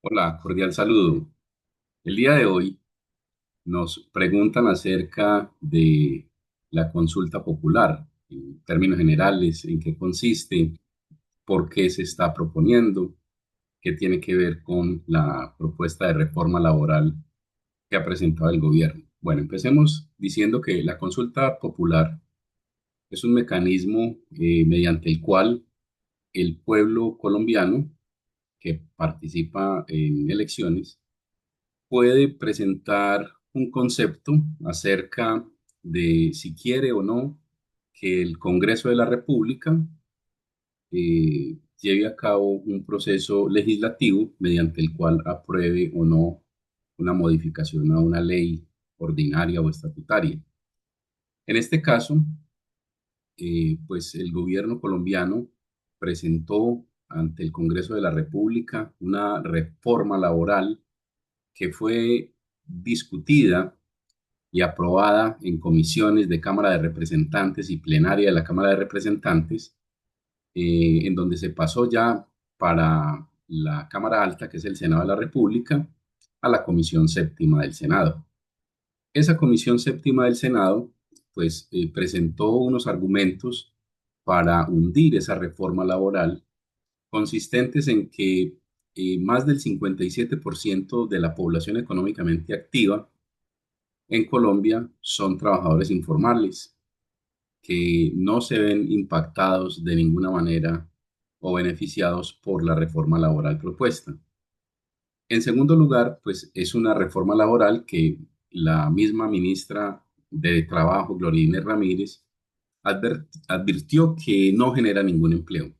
Hola, cordial saludo. El día de hoy nos preguntan acerca de la consulta popular, en términos generales, en qué consiste, por qué se está proponiendo, qué tiene que ver con la propuesta de reforma laboral que ha presentado el gobierno. Bueno, empecemos diciendo que la consulta popular es un mecanismo mediante el cual el pueblo colombiano que participa en elecciones puede presentar un concepto acerca de si quiere o no que el Congreso de la República lleve a cabo un proceso legislativo mediante el cual apruebe o no una modificación a una ley ordinaria o estatutaria. En este caso, pues el gobierno colombiano presentó ante el Congreso de la República una reforma laboral que fue discutida y aprobada en comisiones de Cámara de Representantes y plenaria de la Cámara de Representantes, en donde se pasó ya para la Cámara Alta, que es el Senado de la República, a la Comisión Séptima del Senado. Esa Comisión Séptima del Senado, pues, presentó unos argumentos para hundir esa reforma laboral, consistentes en que más del 57% de la población económicamente activa en Colombia son trabajadores informales que no se ven impactados de ninguna manera o beneficiados por la reforma laboral propuesta. En segundo lugar, pues es una reforma laboral que la misma ministra de Trabajo, Gloria Inés Ramírez, advirtió que no genera ningún empleo.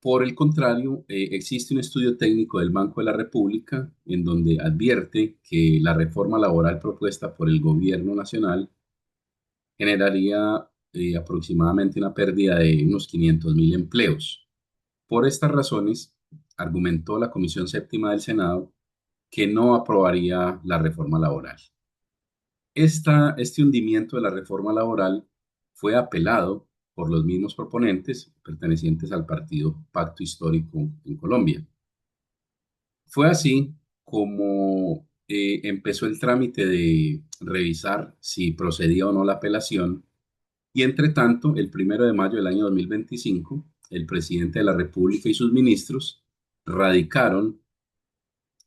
Por el contrario, existe un estudio técnico del Banco de la República en donde advierte que la reforma laboral propuesta por el gobierno nacional generaría aproximadamente una pérdida de unos 500.000 empleos. Por estas razones, argumentó la Comisión Séptima del Senado que no aprobaría la reforma laboral. Este hundimiento de la reforma laboral fue apelado por los mismos proponentes pertenecientes al partido Pacto Histórico en Colombia. Fue así como empezó el trámite de revisar si procedía o no la apelación. Y entre tanto, el 1 de mayo del año 2025, el presidente de la República y sus ministros radicaron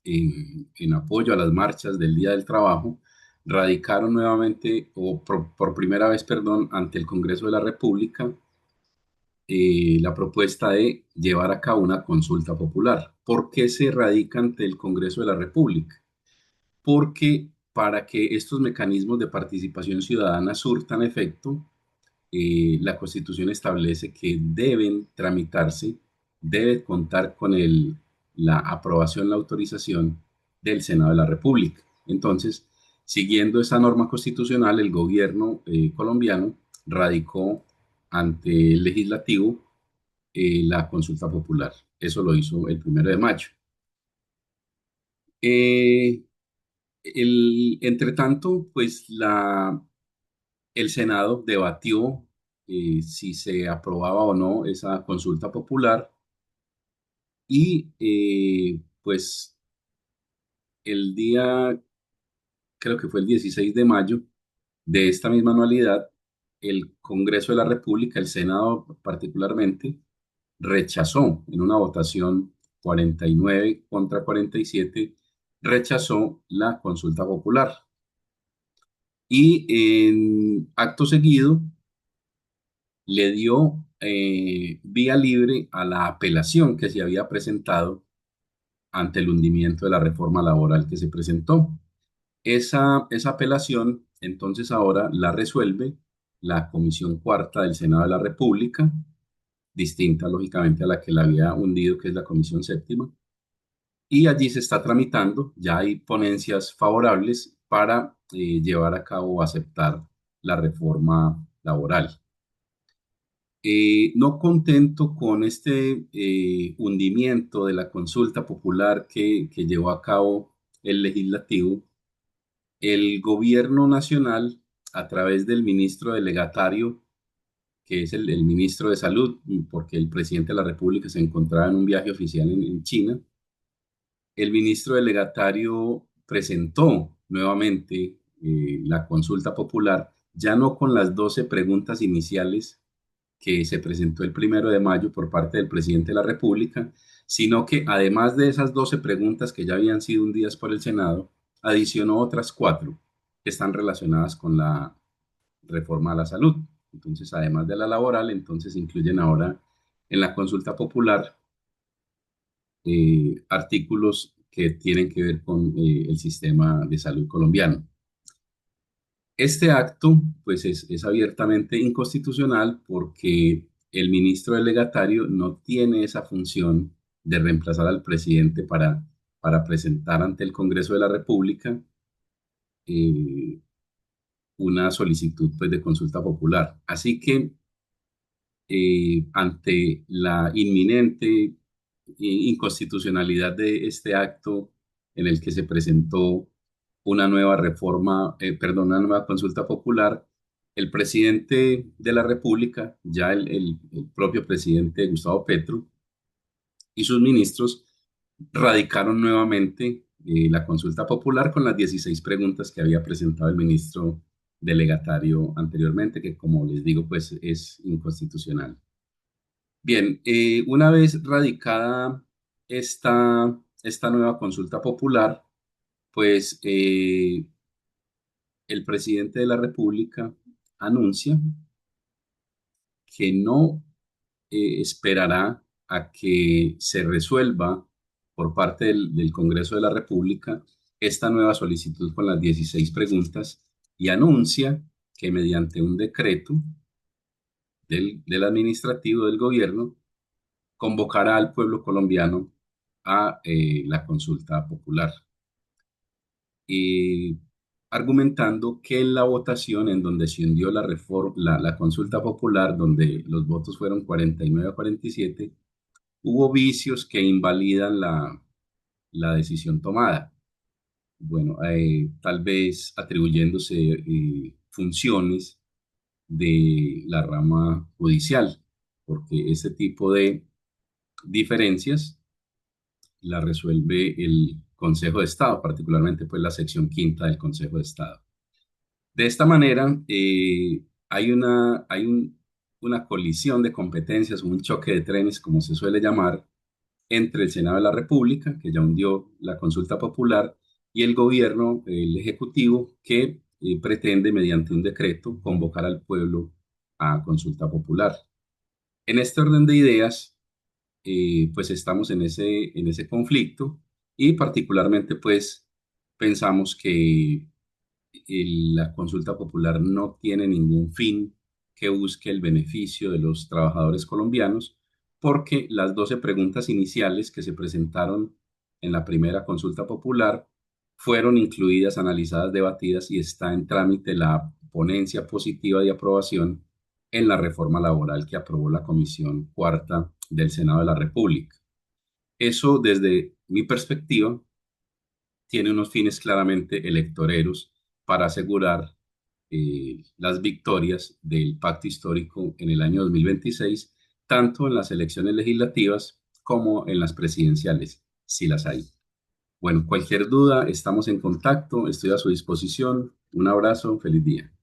en apoyo a las marchas del Día del Trabajo, radicaron nuevamente, o por primera vez, perdón, ante el Congreso de la República, la propuesta de llevar a cabo una consulta popular. ¿Por qué se radica ante el Congreso de la República? Porque para que estos mecanismos de participación ciudadana surtan efecto, la Constitución establece que deben tramitarse, debe contar con la aprobación, la autorización del Senado de la República. Entonces, siguiendo esa norma constitucional, el gobierno colombiano radicó ante el legislativo la consulta popular. Eso lo hizo el 1 de mayo. Eh, entre tanto, pues el Senado debatió si se aprobaba o no esa consulta popular y pues el día, creo que fue el 16 de mayo de esta misma anualidad, el Congreso de la República, el Senado particularmente, rechazó en una votación 49 contra 47, rechazó la consulta popular. Y en acto seguido, le dio vía libre a la apelación que se había presentado ante el hundimiento de la reforma laboral que se presentó. Esa apelación, entonces ahora la resuelve la Comisión Cuarta del Senado de la República, distinta lógicamente a la que la había hundido, que es la Comisión Séptima, y allí se está tramitando, ya hay ponencias favorables para llevar a cabo o aceptar la reforma laboral. No contento con este hundimiento de la consulta popular que llevó a cabo el legislativo, el gobierno nacional, a través del ministro delegatario que es el ministro de Salud, porque el presidente de la República se encontraba en un viaje oficial en China. El ministro delegatario presentó nuevamente la consulta popular, ya no con las 12 preguntas iniciales que se presentó el 1 de mayo por parte del presidente de la República, sino que además de esas 12 preguntas que ya habían sido hundidas por el Senado, adicionó otras 4 que están relacionadas con la reforma a la salud. Entonces, además de la laboral, entonces incluyen ahora en la consulta popular artículos que tienen que ver con el sistema de salud colombiano. Este acto, pues, es abiertamente inconstitucional porque el ministro delegatario no tiene esa función de reemplazar al presidente para presentar ante el Congreso de la República eh, una solicitud, pues, de consulta popular. Así que ante la inminente inconstitucionalidad de este acto en el que se presentó una nueva reforma, perdón, una nueva consulta popular, el presidente de la República, ya el propio presidente Gustavo Petro y sus ministros radicaron nuevamente la consulta popular con las 16 preguntas que había presentado el ministro delegatario anteriormente, que como les digo, pues es inconstitucional. Bien, una vez radicada esta nueva consulta popular, pues el presidente de la República anuncia que no esperará a que se resuelva por parte del Congreso de la República esta nueva solicitud con las 16 preguntas y anuncia que mediante un decreto del administrativo del gobierno convocará al pueblo colombiano a la consulta popular, y argumentando que en la votación en donde se hundió la consulta popular, donde los votos fueron 49 a 47, hubo vicios que invalidan la decisión tomada. Bueno, tal vez atribuyéndose funciones de la rama judicial, porque ese tipo de diferencias la resuelve el Consejo de Estado, particularmente pues la sección quinta del Consejo de Estado. De esta manera, hay una colisión de competencias, un choque de trenes, como se suele llamar, entre el Senado de la República, que ya hundió la consulta popular, y el gobierno, el Ejecutivo, que pretende, mediante un decreto, convocar al pueblo a consulta popular. En este orden de ideas, pues estamos en ese conflicto y particularmente pues pensamos que la consulta popular no tiene ningún fin que busque el beneficio de los trabajadores colombianos, porque las 12 preguntas iniciales que se presentaron en la primera consulta popular fueron incluidas, analizadas, debatidas y está en trámite la ponencia positiva de aprobación en la reforma laboral que aprobó la Comisión Cuarta del Senado de la República. Eso, desde mi perspectiva, tiene unos fines claramente electoreros para asegurar las victorias del pacto histórico en el año 2026, tanto en las elecciones legislativas como en las presidenciales, si las hay. Bueno, cualquier duda, estamos en contacto, estoy a su disposición. Un abrazo, feliz día.